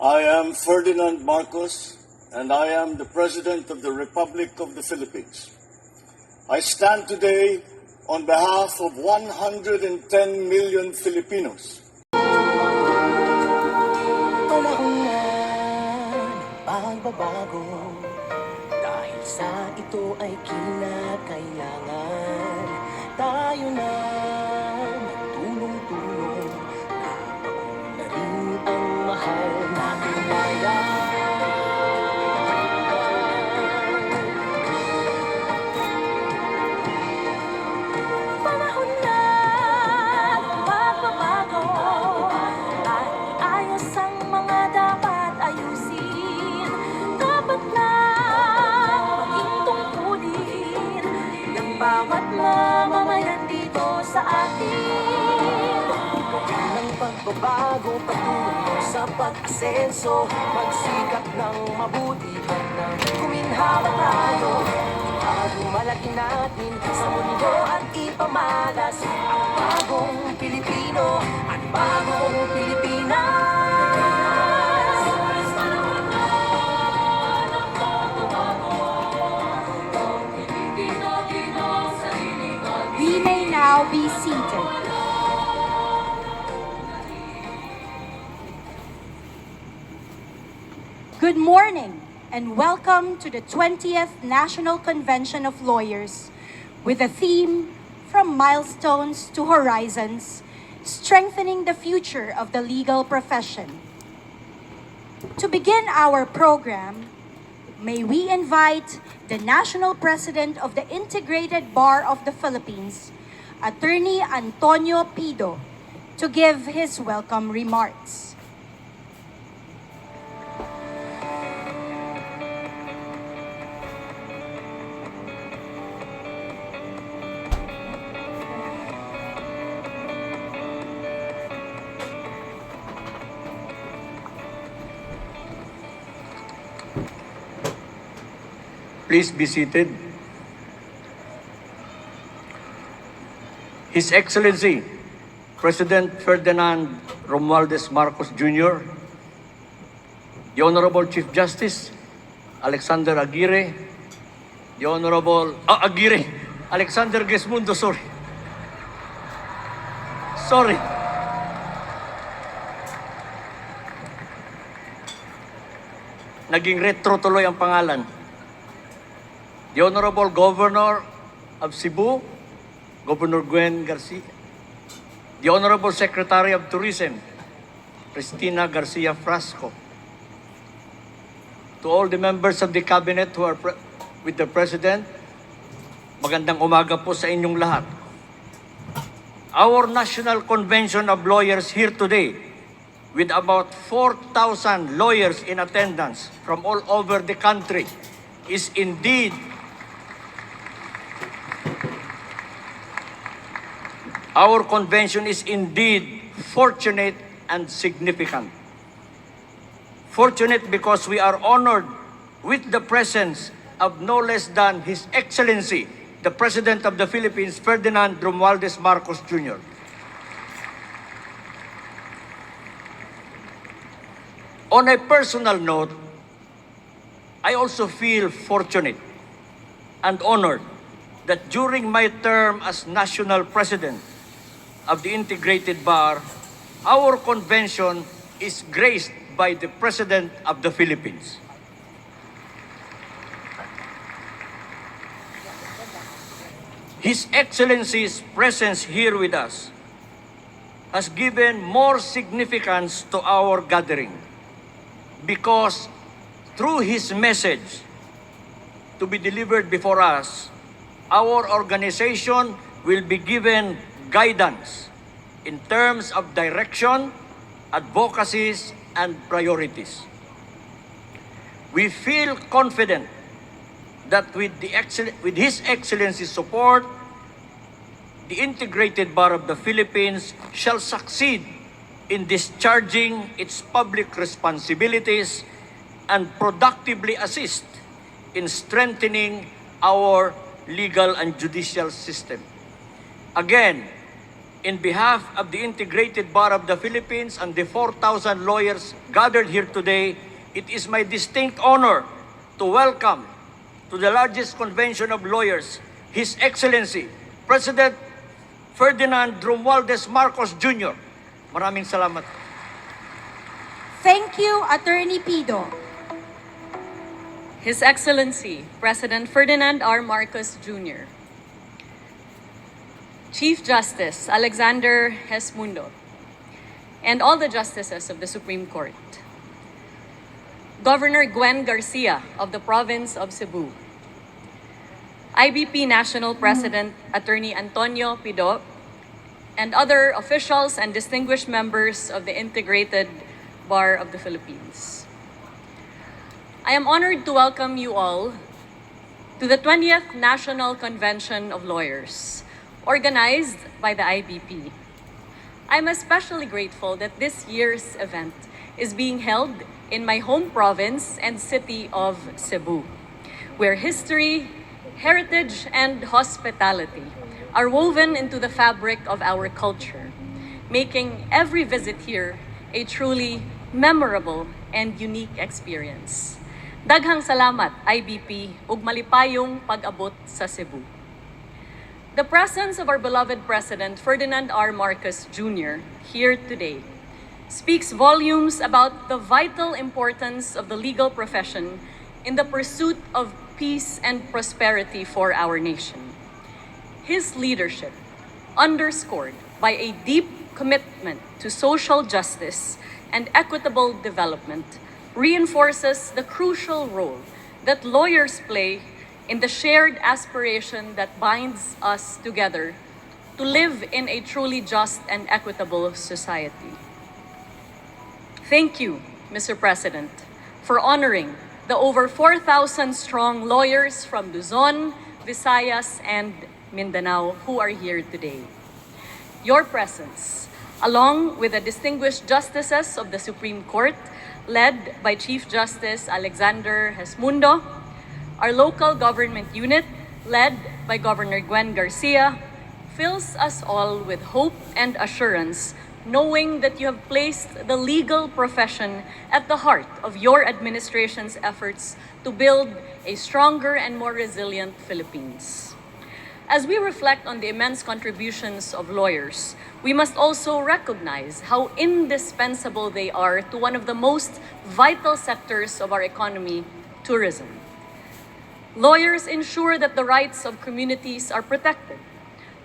I am Ferdinand Marcos, and I am the President of the Republic of the Philippines. I stand today on behalf of 110 million Filipinos. Panahon na ng pagbabago, dahil sa ito ay kinakailangan tayo na magtulong-tulong, nabaon na rin ang mahal nating bayan. Panahon na ng pagbabago, dahil ayos ang mga dapat ayusin. Dapat na maging tungkulin ng bawat mamamayan dito sa atin. Ng pagbabago patungo sa pag-asenso, magsikap ng mabuti nang kuminhawa tayo. Malaki natin sa mundo at ipamalas ang bagong Pilipino at bagong Pilipinas. We may now be seated. Good morning and welcome to the 20th National Convention of Lawyers with the theme From Milestones to Horizons, Strengthening the Future of the Legal Profession. To begin our program, may we invite the National President of the Integrated Bar of the Philippines, Attorney Antonio Pido, to give his welcome remarks. Please be seated. His Excellency, President Ferdinand Romualdez Marcos Jr., the Honorable Chief Justice Alexander Aguirre, the Honorable Alexander Gesmundo, sorry. Naging retro tuloy ang pangalan. The Honorable Governor of Cebu, Governor Gwen Garcia, the Honorable Secretary of Tourism, Cristina Garcia Frasco, to all the members of the Cabinet who are with the President, magandang umaga po sa inyong lahat. Our National Convention of Lawyers here today, with about 4,000 lawyers in attendance from all over the country, is indeed our convention is indeed fortunate and significant. Fortunate because we are honored with the presence of no less than His Excellency, the President of the Philippines, Ferdinand Romualdez Marcos Jr. On a personal note, I also feel fortunate and honored that during my term as National President of the Integrated Bar, our convention is graced by the President of the Philippines. His Excellency's presence here with us has given more significance to our gathering because through his message to be delivered before us, our organization will be given guidance in terms of direction, advocacies, and priorities. We feel confident that with His Excellency's support, the Integrated Bar of the Philippines shall succeed in discharging its public responsibilities and productively assist in strengthening our legal and judicial system. Again, in behalf of the Integrated Bar of the Philippines and the 4,000 lawyers gathered here today, it is my distinct honor to welcome to the largest convention of lawyers, His Excellency, President Ferdinand Romualdez Marcos Jr. Maraming salamat. Thank you, Attorney Pido. His Excellency, President Ferdinand R. Marcos Jr., Chief Justice Alexander Hesmundo, and all the justices of the Supreme Court, Governor Gwen Garcia of the province of Cebu, IBP National President Attorney Antonio Pido, and other officials and distinguished members of the Integrated Bar of the Philippines. I am honored to welcome you all to the 20th National Convention of Lawyers, organized by the IBP. I'm especially grateful that this year's event is being held in my home province and city of Cebu, where history, heritage, and hospitality are woven into the fabric of our culture, making every visit here a truly memorable and unique experience. Daghang salamat, IBP, ug malipayong pag-abot sa Cebu. The presence of our beloved President Ferdinand R. Marcos Jr. here today speaks volumes about the vital importance of the legal profession in the pursuit of peace and prosperity for our nation. His leadership, underscored by a deep commitment to social justice and equitable development, reinforces the crucial role that lawyers play in the shared aspiration that binds us together to live in a truly just and equitable society. Thank you, Mr. President, for honoring the over 4,000 strong lawyers from Luzon, Visayas, and Mindanao who are here today. Your presence, along with the distinguished justices of the Supreme Court, led by Chief Justice Alexander Hesmundo, our local government unit, led by Governor Gwen Garcia, fills us all with hope and assurance, knowing that you have placed the legal profession at the heart of your administration's efforts to build a stronger and more resilient Philippines. As we reflect on the immense contributions of lawyers, we must also recognize how indispensable they are to one of the most vital sectors of our economy, tourism. Lawyers ensure that the rights of communities are protected,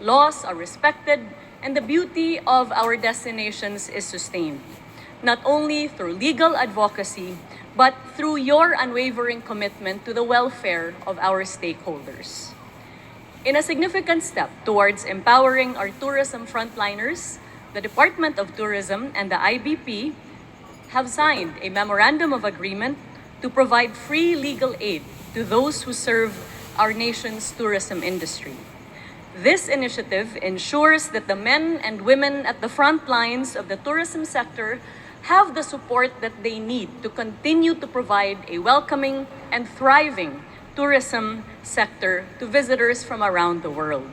laws are respected, and the beauty of our destinations is sustained, not only through legal advocacy, but through your unwavering commitment to the welfare of our stakeholders. In a significant step towards empowering our tourism frontliners, the Department of Tourism and the IBP have signed a memorandum of agreement to provide free legal aid to those who serve our nation's tourism industry. This initiative ensures that the men and women at the front lines of the tourism sector have the support that they need to continue to provide a welcoming and thriving tourism sector to visitors from around the world.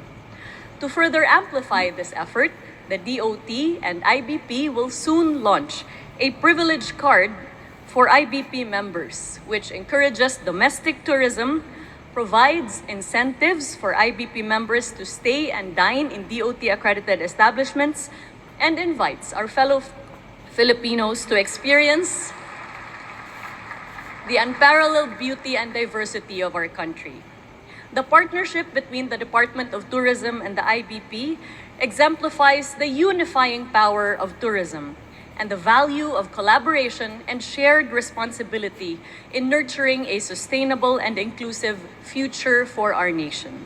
To further amplify this effort, the DOT and IBP will soon launch a privilege card for IBP members, which encourages domestic tourism, provides incentives for IBP members to stay and dine in DOT-accredited establishments, and invites our fellow Filipinos to experience the unparalleled beauty and diversity of our country. The partnership between the Department of Tourism and the IBP exemplifies the unifying power of tourism and the value of collaboration and shared responsibility in nurturing a sustainable and inclusive future for our nation.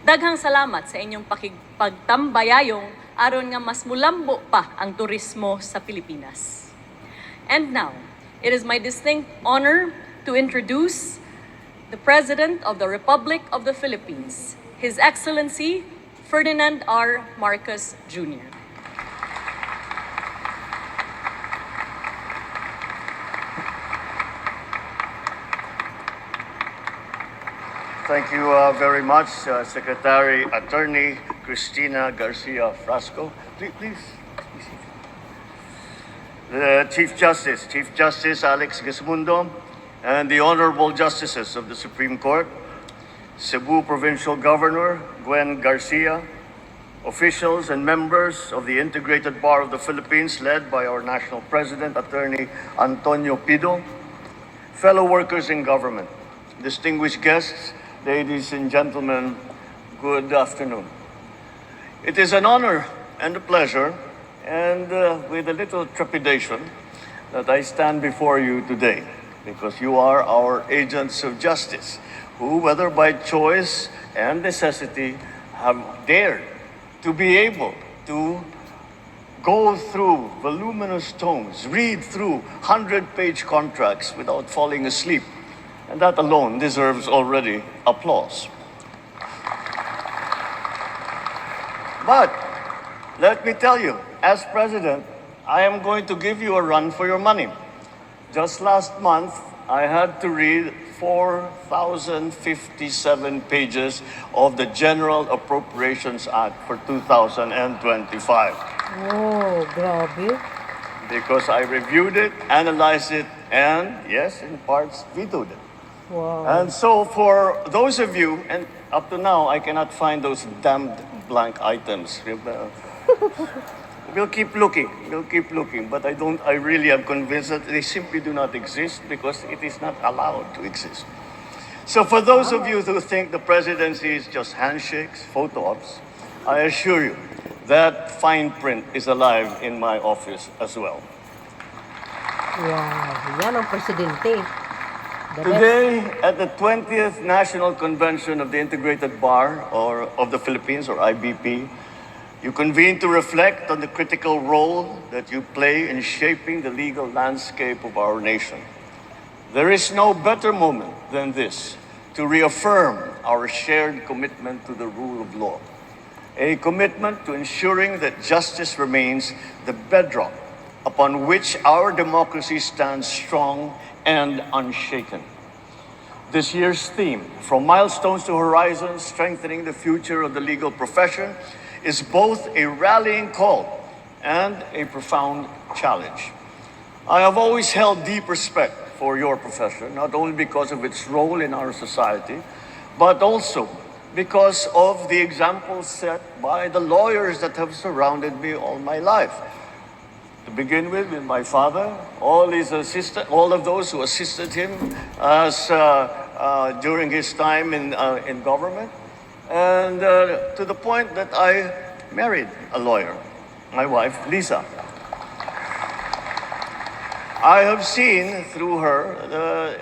Daghang salamat sa inyong pagtambayayong aron nga mas mulambo pa ang turismo sa Pilipinas. And now, it is my distinct honor to introduce the President of the Republic of the Philippines, His Excellency Ferdinand R. Marcos Jr. Thank you very much, Secretary Attorney Cristina Garcia Frasco. Please. The Chief Justice Alex Gismundo, and the Honorable Justices of the Supreme Court, Cebu Provincial Governor Gwen Garcia, officials and members of the Integrated Bar of the Philippines led by our National President, Attorney Antonio Pido, fellow workers in government, distinguished guests, ladies and gentlemen, good afternoon. It is an honor and a pleasure, and with a little trepidation, that I stand before you today, because you are our agents of justice, who, whether by choice and necessity, have dared to be able to go through voluminous tomes, read through 100-page contracts without falling asleep. And that alone deserves already applause. But let me tell you, as president, I am going to give you a run for your money. Just last month, I had to read 4,057 pages of the General Appropriations Act for 2025. Oh, grabe. Because I reviewed it, analyzed it, and yes, in parts, vetoed it. Wow. And so for those of you, and up to now, I cannot find those damned blank items. We'll keep looking, but I really am convinced that they simply do not exist because it is not allowed to exist. So for those of you who think the presidency is just handshakes, photo ops, I assure you that fine print is alive in my office as well. Wow. Yan ang presidente. The Today, at the 20th National Convention of the Integrated Bar of the Philippines, or IBP, you convene to reflect on the critical role that you play in shaping the legal landscape of our nation. There is no better moment than this to reaffirm our shared commitment to the rule of law, a commitment to ensuring that justice remains the bedrock upon which our democracy stands strong and unshaken. This year's theme, From Milestones to Horizons, Strengthening the Future of the Legal Profession, is both a rallying call and a profound challenge. I have always held deep respect for your profession, not only because of its role in our society, but also because of the example set by the lawyers that have surrounded me all my life. To begin with my father, all of those who assisted him as during his time in government, and to the point that I married a lawyer, my wife, Lisa. I have seen through her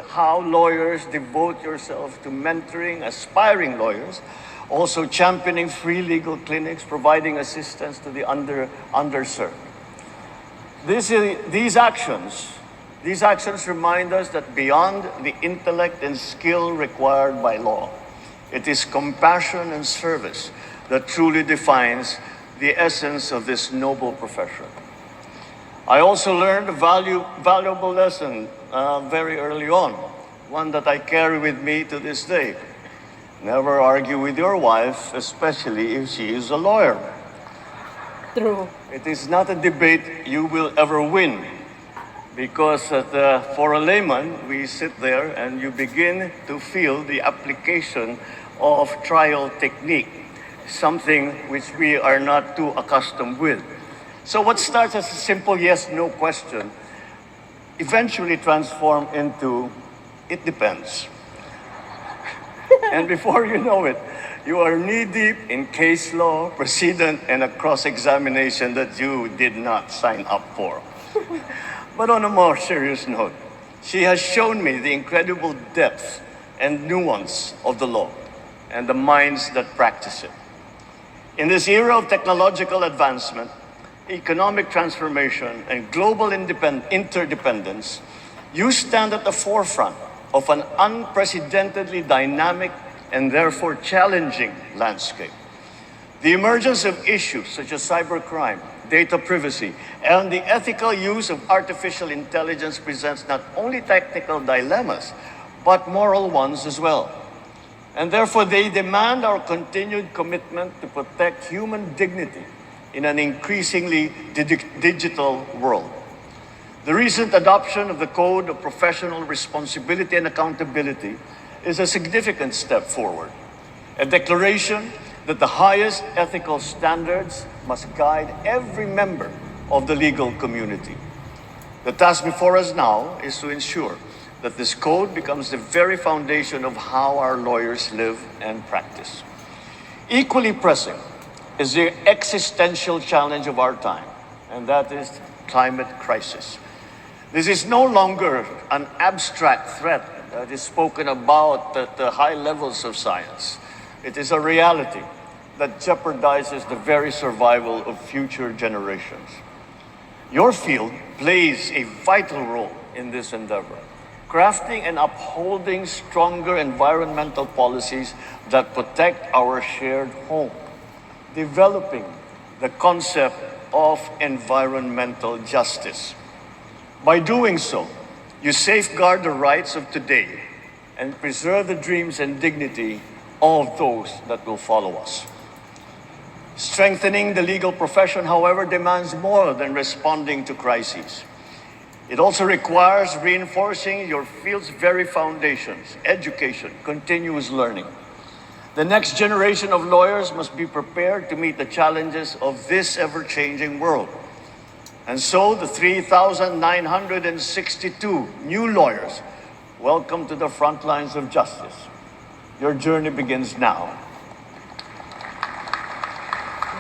how lawyers devote yourself to mentoring aspiring lawyers, also championing free legal clinics, providing assistance to the underserved. These actions remind us that beyond the intellect and skill required by law, it is compassion and service that truly defines the essence of this noble profession. I also learned a valuable lesson very early on, one that I carry with me to this day. Never argue with your wife, especially if she is a lawyer. True. It is not a debate you will ever win, because for a layman, we sit there and you begin to feel the application of trial technique, something which we are not too accustomed with. So what starts as a simple yes-no question eventually transforms into, it depends. And before you know it, you are knee-deep in case law, precedent, and a cross-examination that you did not sign up for. But on a more serious note, she has shown me the incredible depth and nuance of the law and the minds that practice it. In this era of technological advancement, economic transformation, and global interdependence, you stand at the forefront of an unprecedentedly dynamic and therefore challenging landscape. The emergence of issues such as cybercrime, data privacy, and the ethical use of artificial intelligence presents not only technical dilemmas, but moral ones as well. And therefore, they demand our continued commitment to protect human dignity in an increasingly digital world. The recent adoption of the Code of Professional Responsibility and Accountability is a significant step forward, a declaration that the highest ethical standards must guide every member of the legal community. The task before us now is to ensure that this code becomes the very foundation of how our lawyers live and practice. Equally pressing is the existential challenge of our time, and that is climate crisis. This is no longer an abstract threat that is spoken about at the high levels of science. It is a reality that jeopardizes the very survival of future generations. Your field plays a vital role in this endeavor, crafting and upholding stronger environmental policies that protect our shared home, developing the concept of environmental justice. By doing so, you safeguard the rights of today and preserve the dreams and dignity of those that will follow us. Strengthening the legal profession, however, demands more than responding to crises. It also requires reinforcing your field's very foundations, education, continuous learning. The next generation of lawyers must be prepared to meet the challenges of this ever-changing world. And so the 3,962 new lawyers, welcome to the front lines of justice. Your journey begins now.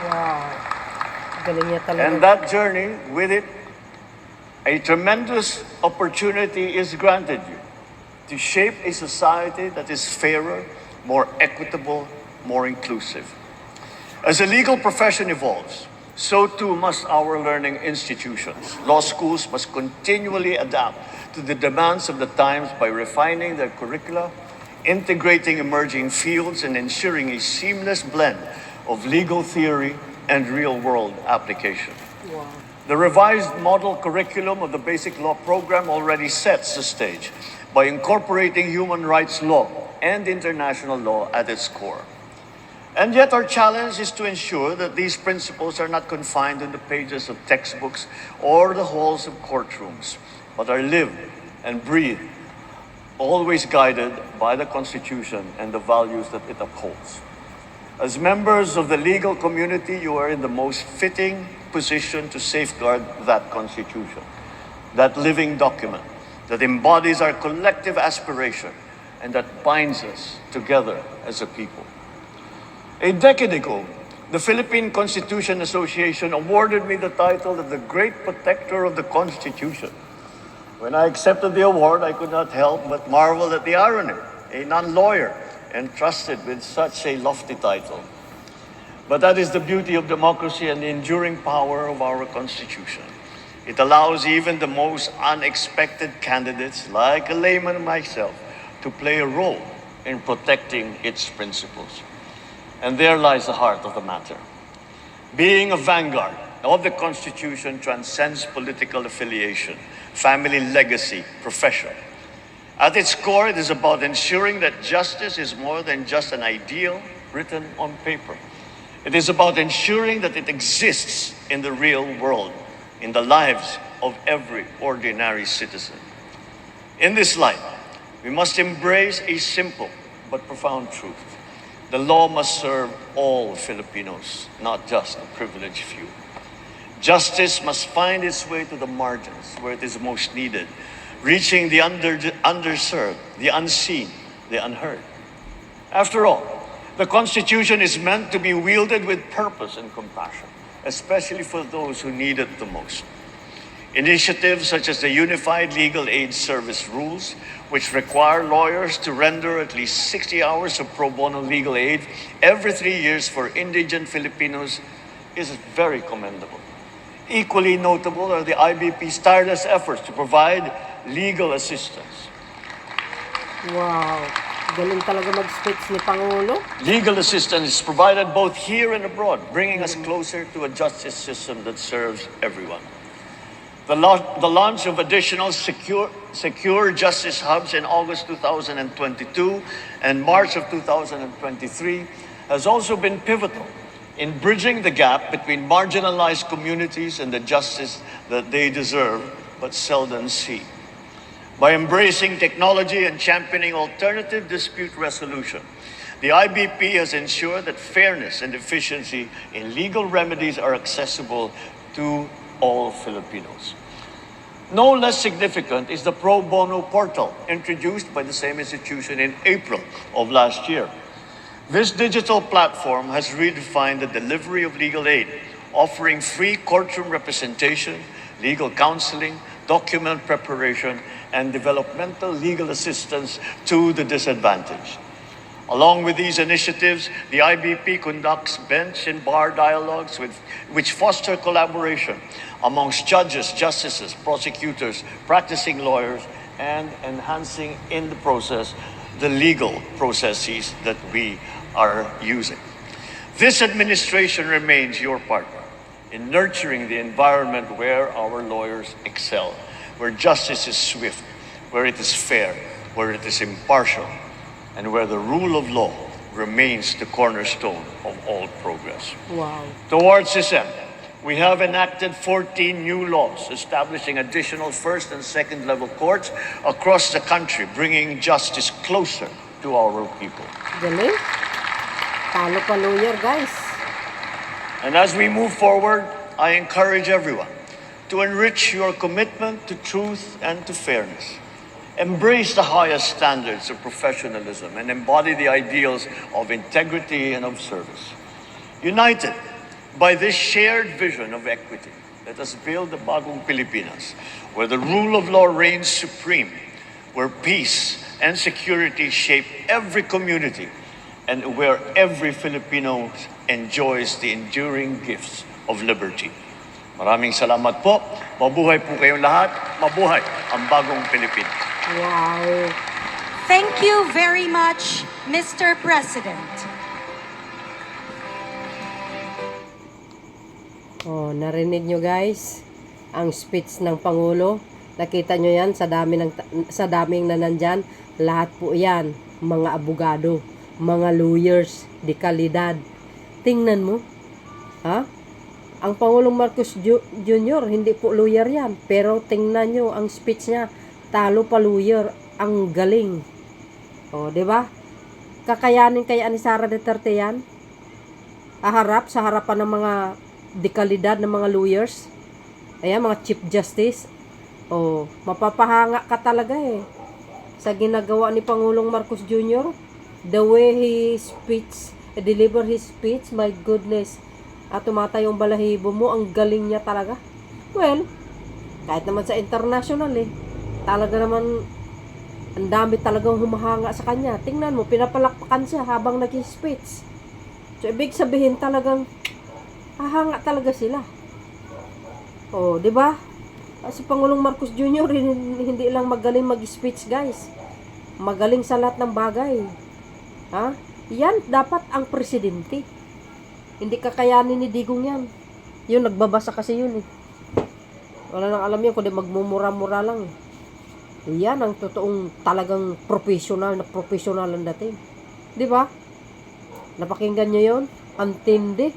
Wow. Galing niya talaga. And that journey, with it, a tremendous opportunity is granted you to shape a society that is fairer, more equitable, more inclusive. As the legal profession evolves, so too must our learning institutions. Law schools must continually adapt to the demands of the times by refining their curricula, integrating emerging fields, and ensuring a seamless blend of legal theory and real-world application. Wow. The revised model curriculum of the Basic Law program already sets the stage by incorporating human rights law and international law at its core. And yet our challenge is to ensure that these principles are not confined in the pages of textbooks or the halls of courtrooms, but are lived and breathed, always guided by the Constitution and the values that it upholds. As members of the legal community, you are in the most fitting position to safeguard that Constitution, that living document that embodies our collective aspiration and that binds us together as a people. A decade ago, the Philippine Constitution Association awarded me the title of the Great Protector of the Constitution. When I accepted the award, I could not help but marvel at the irony, a non-lawyer entrusted with such a lofty title. But that is the beauty of democracy and the enduring power of our Constitution. It allows even the most unexpected candidates, like a layman myself, to play a role in protecting its principles. And there lies the heart of the matter. Being a vanguard of the Constitution transcends political affiliation, family legacy, profession. At its core, it is about ensuring that justice is more than just an ideal written on paper. It is about ensuring that it exists in the real world, in the lives of every ordinary citizen. In this light, we must embrace a simple but profound truth. The law must serve all Filipinos, not just a privileged few. Justice must find its way to the margins where it is most needed, reaching the underserved, the unseen, the unheard. After all, the Constitution is meant to be wielded with purpose and compassion, especially for those who need it the most. Initiatives such as the Unified Legal Aid Service rules, which require lawyers to render at least 60 hours of pro bono legal aid every 3 years for indigent Filipinos, is very commendable. Equally notable are the IBP's tireless efforts to provide legal assistance. Wow. Galing talaga mag-speech ni Pangulo. Legal assistance is provided both here and abroad, bringing us closer to a justice system that serves everyone. The launch of additional secure justice hubs in August 2022 and March of 2023 has also been pivotal in bridging the gap between marginalized communities and the justice that they deserve but seldom see. By embracing technology and championing alternative dispute resolution, the IBP has ensured that fairness and efficiency in legal remedies are accessible to all Filipinos. No less significant is the pro bono portal introduced by the same institution in April of last year. This digital platform has redefined the delivery of legal aid, offering free courtroom representation, legal counseling, document preparation, and developmental legal assistance to the disadvantaged. Along with these initiatives, the IBP conducts bench and bar dialogues which foster collaboration amongst judges, justices, prosecutors, practicing lawyers, and enhancing in the process the legal processes that we are using. This administration remains your partner in nurturing the environment where our lawyers excel, where justice is swift, where it is fair, where it is impartial, and where the rule of law remains the cornerstone of all progress. Wow. Towards this end, we have enacted 14 new laws establishing additional first and second level courts across the country, bringing justice closer to our people. Galing. Talo pa lawyer, guys. And as we move forward, I encourage everyone to enrich your commitment to truth and to fairness. Embrace the highest standards of professionalism and embody the ideals of integrity and of service. United by this shared vision of equity, let us build a bagong Pilipinas where the rule of law reigns supreme, where peace and security shape every community, and where every Filipino enjoys the enduring gifts of liberty. Maraming salamat po. Mabuhay po kayong lahat. Mabuhay ang bagong Pilipinas. Wow. Thank you very much, Mr. President. Oh, narinig nyo guys ang speech ng Pangulo. Nakita nyo yan sa daming na nandyan. Lahat po yan, mga abogado, mga lawyers, de kalidad. Tingnan mo. Ha? Ang Pangulong Marcos Jr., hindi po lawyer yan. Pero tingnan nyo ang speech niya. Talo pa lawyer. Ang galing. O, di ba? Kakayanin kaya ni Sara Duterte yan? Aharap sa harapan ng mga dekalidad ng mga lawyers. Ayan, mga Chief Justice. O, mapapahanga ka talaga eh. Sa ginagawa ni Pangulong Marcos Jr., the way he deliver his speech, my goodness. At tumatay yung balahibo mo, ang galing niya talaga. Well, kahit naman sa international eh, talaga naman, ang dami talagang humahanga sa kanya. Tingnan mo, pinapalakpakan siya habang nag-speech. So, ibig sabihin talagang, hahanga talaga sila. O, di ba? Si Pangulong Marcos Jr., hindi lang magaling mag-speech, guys. Magaling sa lahat ng bagay. Ha? Yan, dapat ang presidente. Hindi kakayanin ni Digong yan. Yun, nagbabasa kasi yun eh. Wala nang alam yan, kundi magmumura-mura lang eh. Yan ang totoong talagang professional ang dating. Di ba? Napakinggan nyo yun? Antindi.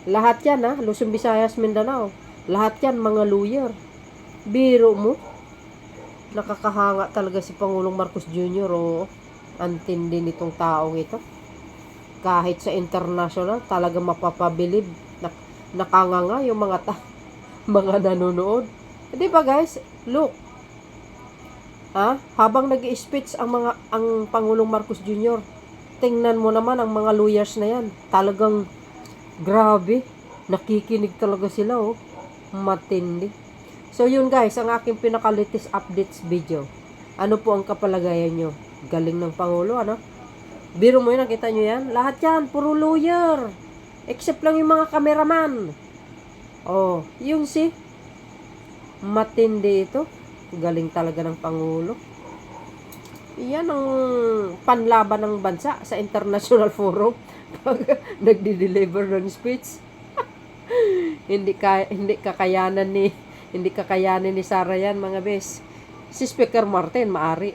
Lahat yan ha, Luzon, Visayas, Mindanao. Lahat yan mga lawyer. Biro mo. Nakakahanga talaga si Pangulong Marcos Jr. O antindi nitong taong ito. Kahit sa international, talaga mapapabilib. Nakanganga yung mga nanonood. Di ba guys? Look. Ha? Habang nag-i-speech ang Pangulong Marcos Jr., tingnan mo naman ang mga lawyers na yan. Talagang grabe. Nakikinig talaga sila oh. Matindi. So yun guys, ang aking pinaka-latest updates video. Ano po ang kapalagayan nyo? Galing ng Pangulo, ano? Biro mo yun, nakita nyo yan? Lahat yan, puro lawyer. Except lang yung mga kameraman. Oh, yung matindi ito. Galing talaga ng Pangulo. Yan ang panlaban ng bansa sa international forum. Pag nagdi-deliver ng speech. hindi kakayanan ni Sara yan, mga bes. Si Speaker Martin, maari.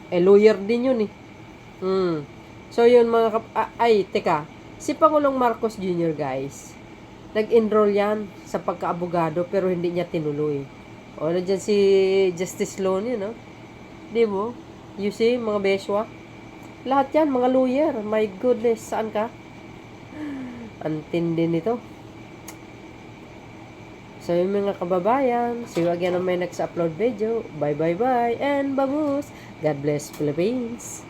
Lawyer din yun eh. So yun mga teka. Si Pangulong Marcos Jr. guys, nag-enroll yan sa pagka-abogado pero hindi niya tinuloy. O, nandiyan si Justice Lonnie, no? Di mo? You see, mga beswa? Lahat yan, mga lawyer. My goodness, saan ka? Antindi nito. So, yung mga kababayan, see you again on my next upload video. Bye, bye, bye, and babush! God bless Philippines!